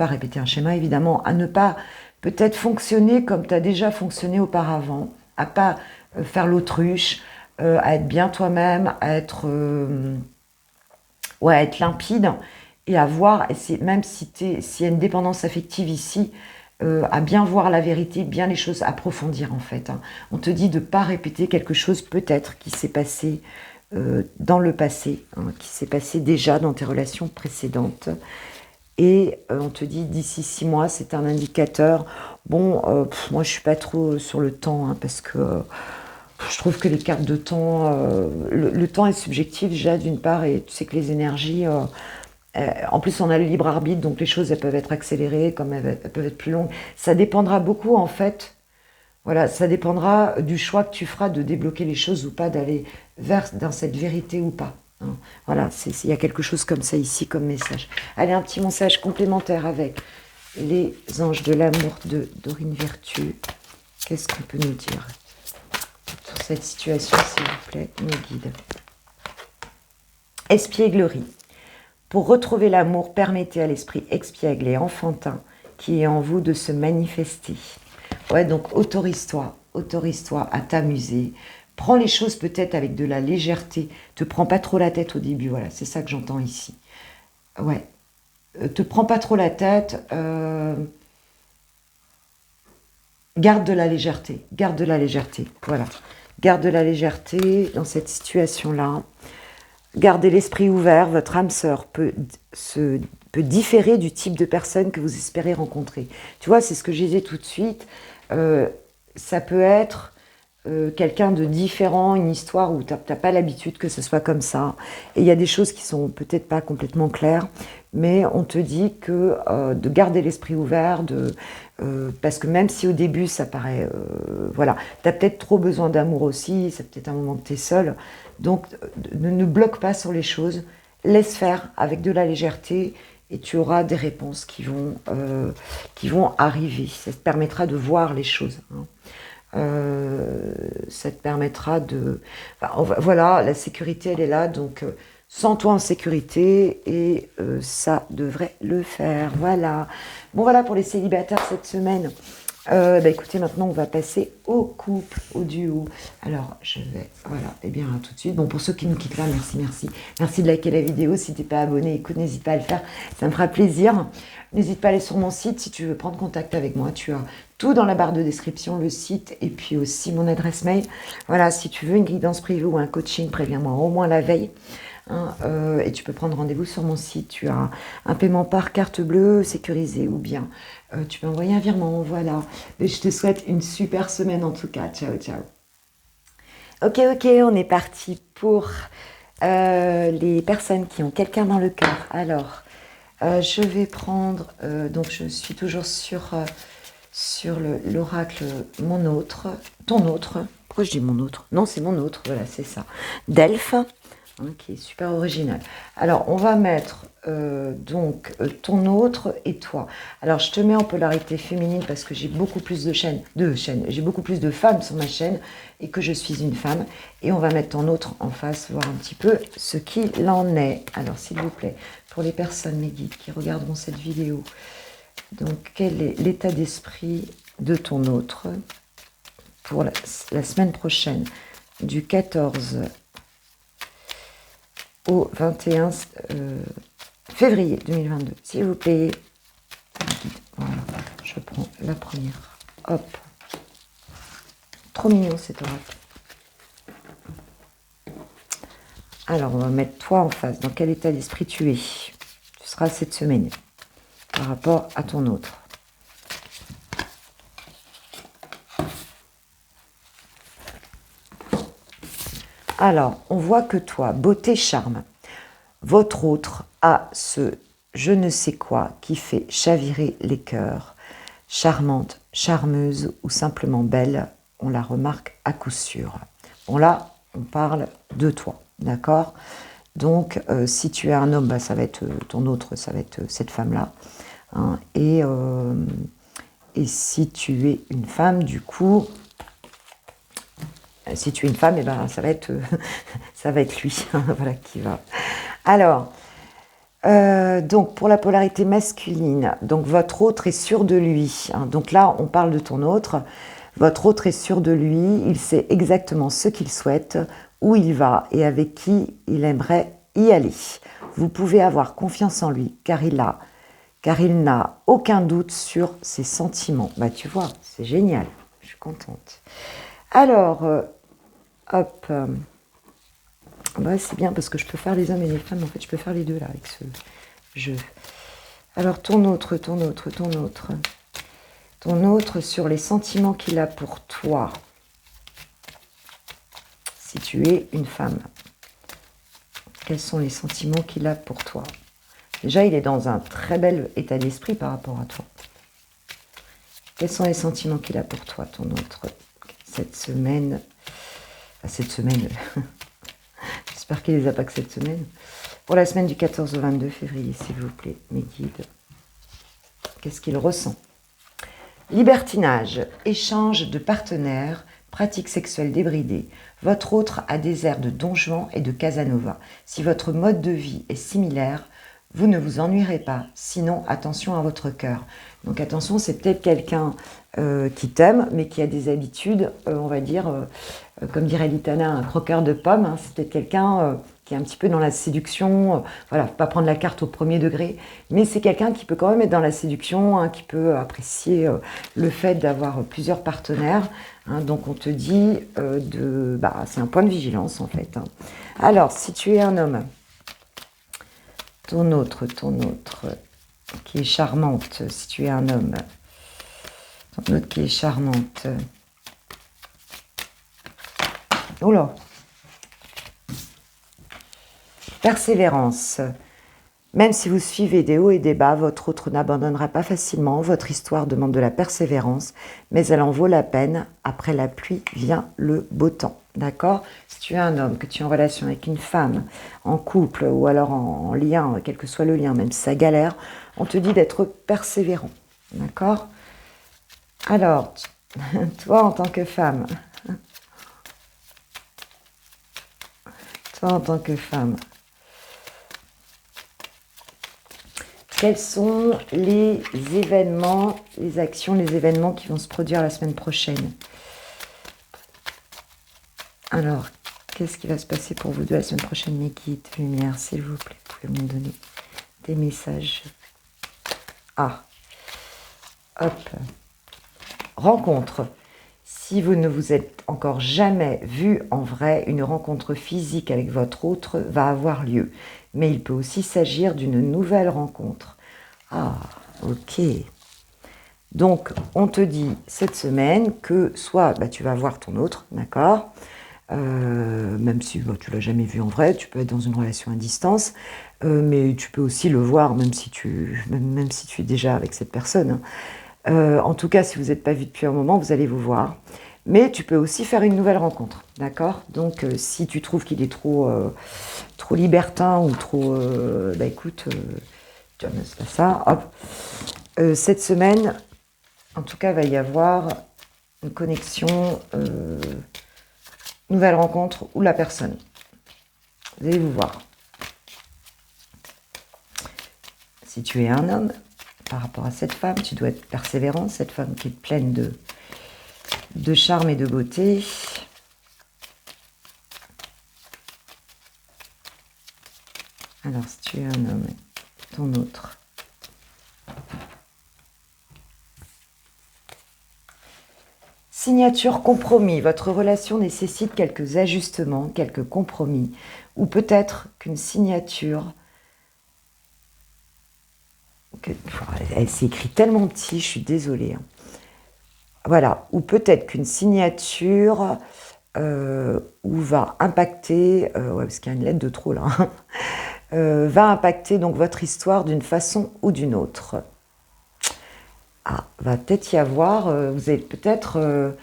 répéter un schéma évidemment, à ne pas peut-être fonctionner comme tu as déjà fonctionné auparavant, à pas faire l'autruche, à être bien toi-même, à être limpide et à voir, même s'il y a une dépendance affective ici, à bien voir la vérité, bien les choses, approfondir en fait. Hein. On te dit de ne pas répéter quelque chose peut-être qui s'est passé dans le passé, hein, qui s'est passé déjà dans tes relations précédentes. Et on te dit d'ici 6 mois, c'est un indicateur. Bon, moi je suis pas trop sur le temps, hein, parce que je trouve que les cartes de temps, le temps est subjectif déjà d'une part, et tu sais que les énergies... en plus, on a le libre arbitre, donc les choses elles peuvent être accélérées, comme elles peuvent être plus longues. Ça dépendra beaucoup, en fait. Voilà, ça dépendra du choix que tu feras de débloquer les choses ou pas, d'aller dans cette vérité ou pas. Hein. Voilà, il y a quelque chose comme ça ici, comme message. Allez, un petit message complémentaire avec les anges de l'amour de Dorine Vertueux. Qu'est-ce qu'on peut nous dire sur cette situation, s'il vous plaît, mes guides? Espièglerie. Pour retrouver l'amour, permettez à l'esprit expiègle et enfantin qui est en vous de se manifester. Ouais, donc autorise-toi à t'amuser. Prends les choses peut-être avec de la légèreté. Te prends pas trop la tête au début, voilà, c'est ça que j'entends ici. Ouais, te prends pas trop la tête. Garde de la légèreté, voilà. Garde de la légèreté dans cette situation-là. Gardez l'esprit ouvert, votre âme sœur peut différer du type de personne que vous espérez rencontrer. Tu vois, c'est ce que je disais tout de suite. Ça peut être quelqu'un de différent, une histoire où tu n'as pas l'habitude que ce soit comme ça. Et il y a des choses qui sont peut-être pas complètement claires, mais on te dit que de garder l'esprit ouvert, parce que même si au début ça paraît... voilà, tu as peut-être trop besoin d'amour aussi, c'est peut-être un moment que tu es seul. Donc ne bloque pas sur les choses, laisse faire avec de la légèreté et tu auras des réponses qui vont arriver. Ça te permettra de voir les choses. Hein. Ça te permettra de... Enfin, voilà, la sécurité, elle est là, donc sens-toi en sécurité et ça devrait le faire. Voilà. Bon, voilà pour les célibataires cette semaine. Écoutez, maintenant, on va passer au couple, au duo. Alors, je vais... Voilà, et bien, tout de suite. Bon, pour ceux qui nous quittent là, merci, merci. Merci de liker la vidéo. Si tu n'es pas abonné, écoute, n'hésite pas à le faire. Ça me fera plaisir. N'hésite pas à aller sur mon site si tu veux prendre contact avec moi. Tu as tout dans la barre de description, le site et puis aussi mon adresse mail. Voilà, si tu veux une guidance privée ou un coaching, préviens-moi au moins la veille. Et tu peux prendre rendez-vous sur mon site. Tu as un paiement par carte bleue sécurisé ou bien tu peux envoyer un virement. Voilà. Et je te souhaite une super semaine en tout cas. Ciao, ciao. Ok, on est parti pour les personnes qui ont quelqu'un dans le cœur. Alors, je vais prendre, donc je suis toujours sur l'oracle Mon Autre, Ton Autre. Pourquoi je dis Mon Autre? Non, c'est Mon Autre, voilà, c'est ça. D'Elphes, qui est super original. Alors, on va mettre Ton Autre et toi. Alors, je te mets en polarité féminine parce que j'ai beaucoup plus j'ai beaucoup plus de femmes sur ma chaîne et que je suis une femme. Et on va mettre Ton Autre en face, voir un petit peu ce qu'il en est. Alors, s'il vous plaît, pour les personnes, mes guides, qui regarderont cette vidéo, donc, quel est l'état d'esprit de Ton Autre pour la semaine prochaine, du 14 au 21 février 2022. S'il vous plaît. Voilà, je prends la première. Hop. Trop mignon cet oracle. Alors, on va mettre toi en face. Dans quel état d'esprit tu es? Tu seras cette semaine par rapport à Ton Autre. Alors, on voit que toi, beauté, charme, votre autre a ce je ne sais quoi qui fait chavirer les cœurs. Charmante, charmeuse ou simplement belle, on la remarque à coup sûr. Bon là, on parle de toi, d'accord? Donc, si tu es un homme, ça va être ton autre, ça va être cette femme-là. Hein, et si tu es une femme, du coup... Si tu es une femme, ça va être lui, voilà qui va. Alors, donc pour la polarité masculine, donc votre autre est sûr de lui. Donc là, on parle de ton autre. Votre autre est sûr de lui. Il sait exactement ce qu'il souhaite, où il va et avec qui il aimerait y aller. Vous pouvez avoir confiance en lui, car il n'a aucun doute sur ses sentiments. Tu vois, c'est génial. Je suis contente. Alors, hop, c'est bien parce que je peux faire les hommes et les femmes. En fait, je peux faire les deux là avec ce jeu. Alors, ton autre sur les sentiments qu'il a pour toi. Si tu es une femme, quels sont les sentiments qu'il a pour toi? Déjà, il est dans un très bel état d'esprit par rapport à toi. Quels sont les sentiments qu'il a pour toi, ton autre, cette semaine? J'espère qu'il ne les a pas que cette semaine. Pour la semaine du 14 au 22 février, s'il vous plaît, mes guides. Qu'est-ce qu'il ressent? Libertinage, échange de partenaires, pratiques sexuelles débridées. Votre autre a des airs de Don Juan et de Casanova. Si votre mode de vie est similaire, vous ne vous ennuierez pas. Sinon, attention à votre cœur. Donc attention, c'est peut-être quelqu'un qui t'aime, mais qui a des habitudes, on va dire, comme dirait Litana, un croqueur de pommes. C'est peut-être quelqu'un qui est un petit peu dans la séduction. Voilà, faut pas prendre la carte au premier degré, mais c'est quelqu'un qui peut quand même être dans la séduction, qui peut apprécier le fait d'avoir plusieurs partenaires. Donc on te dit c'est un point de vigilance en fait. Alors, si tu es un homme, ton autre, qui est charmante, si tu es un homme, ton autre qui est charmante. Oh là! Persévérance. Même si vous suivez des hauts et des bas, votre autre n'abandonnera pas facilement. Votre histoire demande de la persévérance, mais elle en vaut la peine. Après la pluie vient le beau temps. D'accord? Si tu es un homme, que tu es en relation avec une femme, en couple ou alors en lien, quel que soit le lien, même si ça galère, on te dit d'être persévérant. D'accord? Alors, Toi en tant que femme. Toi en tant que femme. Quels sont les événements, les actions, les événements qui vont se produire la semaine prochaine? Alors, qu'est-ce qui va se passer pour vous deux la semaine prochaine, mes guides, lumière, s'il vous plaît, vous pouvez me donner des messages. Ah, hop. Rencontre. Si vous ne vous êtes encore jamais vu en vrai, une rencontre physique avec votre autre va avoir lieu. Mais il peut aussi s'agir d'une nouvelle rencontre. Ah, ok. Donc, on te dit cette semaine que soit tu vas voir ton autre, d'accord, même si tu l'as jamais vu en vrai, tu peux être dans une relation à distance, mais tu peux aussi le voir même si tu es déjà avec cette personne. En tout cas, si vous n'êtes pas vu depuis un moment, vous allez vous voir. Mais tu peux aussi faire une nouvelle rencontre, d'accord? Donc, si tu trouves qu'il est trop libertin ou trop... écoute, c'est pas ça, hop. Cette semaine, en tout cas, va y avoir une connexion, nouvelle rencontre ou la personne. Vous allez vous voir. Si tu es un homme, par rapport à cette femme, tu dois être persévérant, cette femme qui est pleine de charme et de beauté. Alors, si tu es un homme, ton autre. Signature, compromis. Votre relation nécessite quelques ajustements, quelques compromis. Ou peut-être qu'une signature... Elle s'écrit tellement petit, je suis désolée. Voilà. Ou peut-être qu'une signature va impacter... ouais, parce qu'il y a une lettre de trop là. Va impacter donc votre histoire d'une façon ou d'une autre. Ah, va peut-être y avoir, vous allez peut-être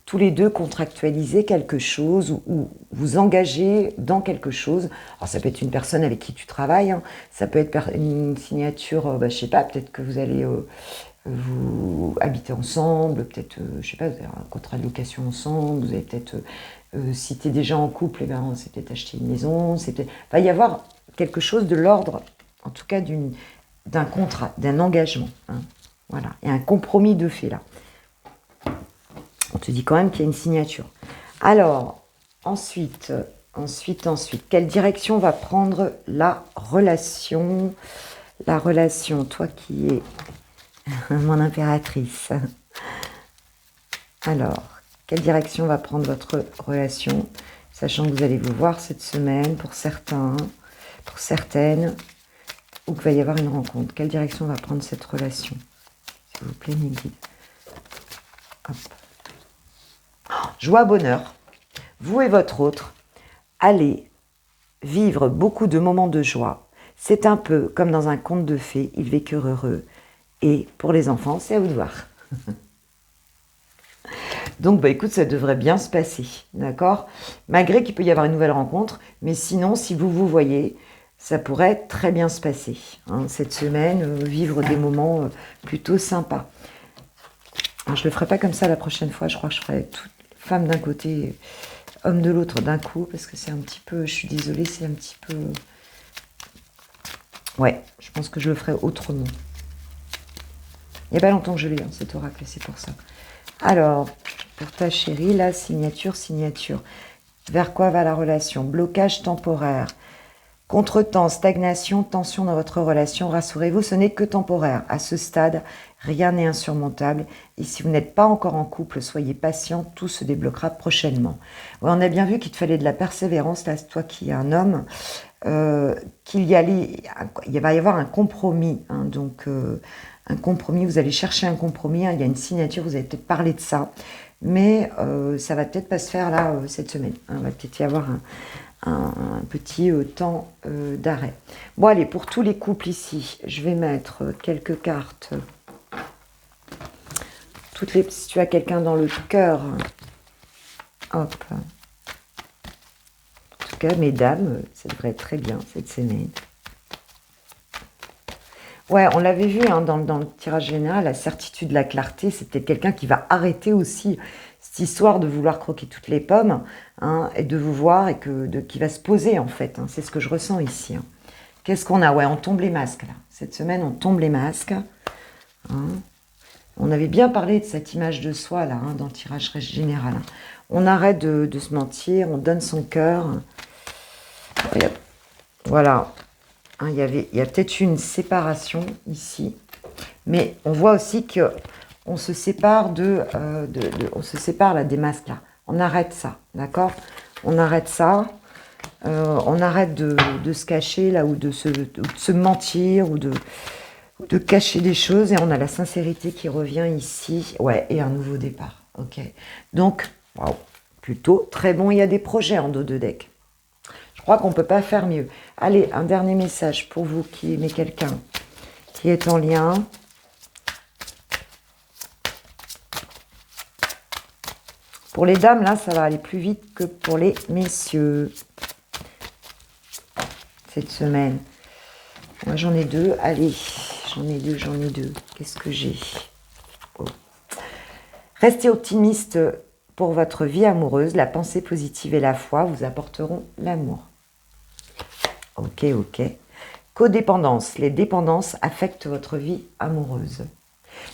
tous les deux contractualiser quelque chose ou vous engager dans quelque chose. Alors ça peut être une personne avec qui tu travailles, hein. Ça peut être une signature, je sais pas, peut-être que vous allez vous habiter ensemble, peut-être, je sais pas, vous avez un contrat de location ensemble, vous allez peut-être, si tu es déjà en couple, c'est peut-être acheter une maison, va y avoir quelque chose de l'ordre, en tout cas d'un contrat, d'un engagement, hein. Voilà, il y a un compromis de fait là. On te dit quand même qu'il y a une signature. Alors, ensuite, quelle direction va prendre la relation? La relation, toi qui es mon impératrice. Alors, quelle direction va prendre votre relation? Sachant que vous allez vous voir cette semaine pour certains, pour certaines, ou qu'il va y avoir une rencontre. Quelle direction va prendre cette relation? S'il vous plaît, mes guides. Hop. Joie, bonheur. Vous et votre autre allez vivre beaucoup de moments de joie. C'est un peu comme dans un conte de fées, ils vécurent heureux. Et pour les enfants, c'est à vous de voir. Donc, écoute, ça devrait bien se passer, d'accord? Malgré qu'il peut y avoir une nouvelle rencontre, mais sinon, si vous vous voyez, ça pourrait très bien se passer, hein, cette semaine, vivre des moments plutôt sympas. Alors, je ne le ferai pas comme ça la prochaine fois, je crois que je ferai toute femme d'un côté, homme de l'autre d'un coup, parce que c'est un petit peu, je suis désolée, c'est un petit peu... Ouais, je pense que je le ferai autrement. Il n'y a pas longtemps que je l'ai, cet oracle, c'est pour ça. Alors, pour ta chérie, là, signature. Vers quoi va la relation? Blocage temporaire. Contretemps, stagnation, tension dans votre relation. Rassurez-vous, ce n'est que temporaire. À ce stade, rien n'est insurmontable. Et si vous n'êtes pas encore en couple, soyez patient, tout se débloquera prochainement. Ouais, on a bien vu qu'il te fallait de la persévérance, là, toi qui es un homme, il va y avoir un compromis, hein, donc un compromis, vous allez chercher un compromis, hein, il y a une signature, vous allez peut-être parler de ça, mais ça va peut-être pas se faire là cette semaine, hein, il va peut-être y avoir un petit temps d'arrêt. Bon allez, pour tous les couples ici, je vais mettre quelques cartes. Si tu as quelqu'un dans le cœur, hop. En tout cas, mesdames, ça devrait être très bien cette semaine. Ouais, on l'avait vu hein, dans le tirage général, la certitude, la clarté, c'est peut-être quelqu'un qui va arrêter aussi cette histoire de vouloir croquer toutes les pommes hein, et de vous voir et qui va se poser en fait. Hein, c'est ce que je ressens ici. Hein. Qu'est-ce qu'on a? Ouais, on tombe les masques là. Cette semaine, on tombe les masques. Hein. On avait bien parlé de cette image de soi là hein, dans le tirage général. Hein. On arrête de se mentir, on donne son cœur. Voilà. Hein, il y a peut-être eu une séparation ici, mais on voit aussi que on se sépare on se sépare là des masques là. On arrête ça, d'accord? On arrête ça. On arrête de se cacher là ou de se mentir ou de cacher des choses et on a la sincérité qui revient ici. Ouais, et un nouveau départ. Ok. Donc, waouh, plutôt très bon. Il y a des projets en dos de deck. Je crois qu'on ne peut pas faire mieux. Allez, un dernier message pour vous qui aimez quelqu'un qui est en lien. Pour les dames, là, ça va aller plus vite que pour les messieurs. Cette semaine. Moi, j'en ai deux. Allez, j'en ai deux. Qu'est-ce que j'ai? Oh. Restez optimiste pour votre vie amoureuse. La pensée positive et la foi vous apporteront l'amour. Ok, ok. Codépendance. Les dépendances affectent votre vie amoureuse.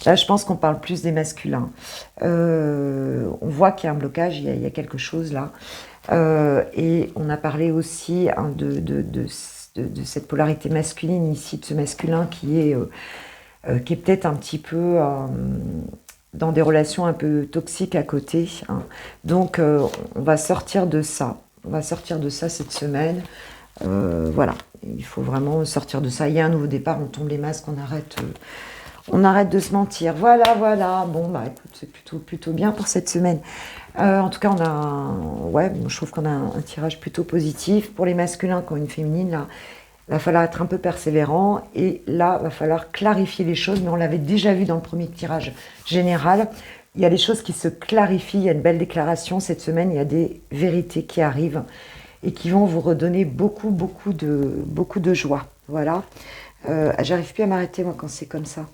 Là, je pense qu'on parle plus des masculins. On voit qu'il y a un blocage, il y a quelque chose là. Et on a parlé aussi hein, de cette polarité masculine ici, de ce masculin qui est peut-être un petit peu dans des relations un peu toxiques à côté. Hein. Donc, on va sortir de ça. On va sortir de ça cette semaine. Voilà, il faut vraiment sortir de ça. Il y a un nouveau départ, on tombe les masques, on arrête de se mentir. Voilà. Bon, bah écoute, c'est plutôt bien pour cette semaine. En tout cas, je trouve qu'on a un tirage plutôt positif. Pour les masculins qui ont une féminine, là, il va falloir être un peu persévérant. Et là, il va falloir clarifier les choses. Mais on l'avait déjà vu dans le premier tirage général. Il y a des choses qui se clarifient. Il y a une belle déclaration cette semaine. Il y a des vérités qui arrivent et qui vont vous redonner beaucoup de joie. Voilà. J'arrive plus à m'arrêter, moi, quand c'est comme ça.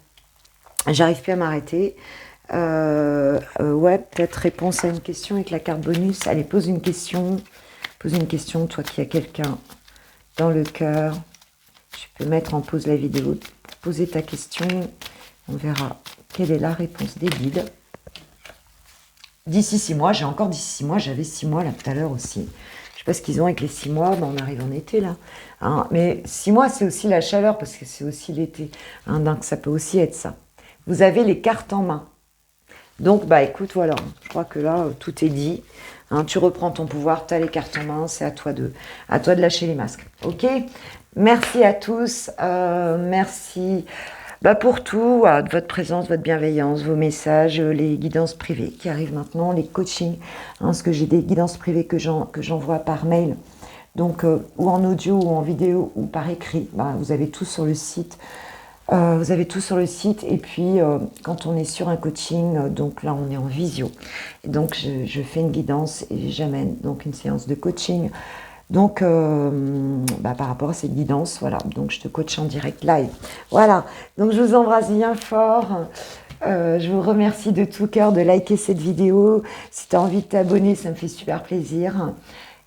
J'arrive plus à m'arrêter. Ouais, peut-être réponse à une question avec la carte bonus. Allez, pose une question. Pose une question, toi qui as quelqu'un dans le cœur. Tu peux mettre en pause la vidéo, poser ta question. On verra quelle est la réponse des guides. D'ici 6 mois, j'ai encore d'ici 6 mois, j'avais 6 mois là tout à l'heure aussi. Je sais pas ce qu'ils ont avec les 6 mois, ben, on arrive en été là. Hein, mais 6 mois, c'est aussi la chaleur parce que c'est aussi l'été. Hein, donc ça peut aussi être ça. Vous avez les cartes en main. Donc, bah écoute, voilà, je crois que là, tout est dit. Hein, tu reprends ton pouvoir, tu as les cartes en main, c'est à toi de lâcher les masques. Ok? Merci à tous. Merci pour tout, de votre présence, votre bienveillance, vos messages, les guidances privées qui arrivent maintenant, les coachings. Hein, parce que j'ai des guidances privées que j'envoie par mail. Donc, ou en audio, ou en vidéo, ou par écrit. Vous avez tout sur le site. Et puis quand on est sur un coaching, donc là on est en visio, et donc je fais une guidance et j'amène donc une séance de coaching, donc par rapport à cette guidance, voilà, donc je te coach en direct live, voilà, donc je vous embrasse bien fort, je vous remercie de tout cœur de liker cette vidéo, si tu as envie de t'abonner, ça me fait super plaisir,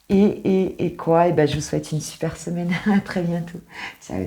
et quoi, je vous souhaite une super semaine, à très bientôt, ciao.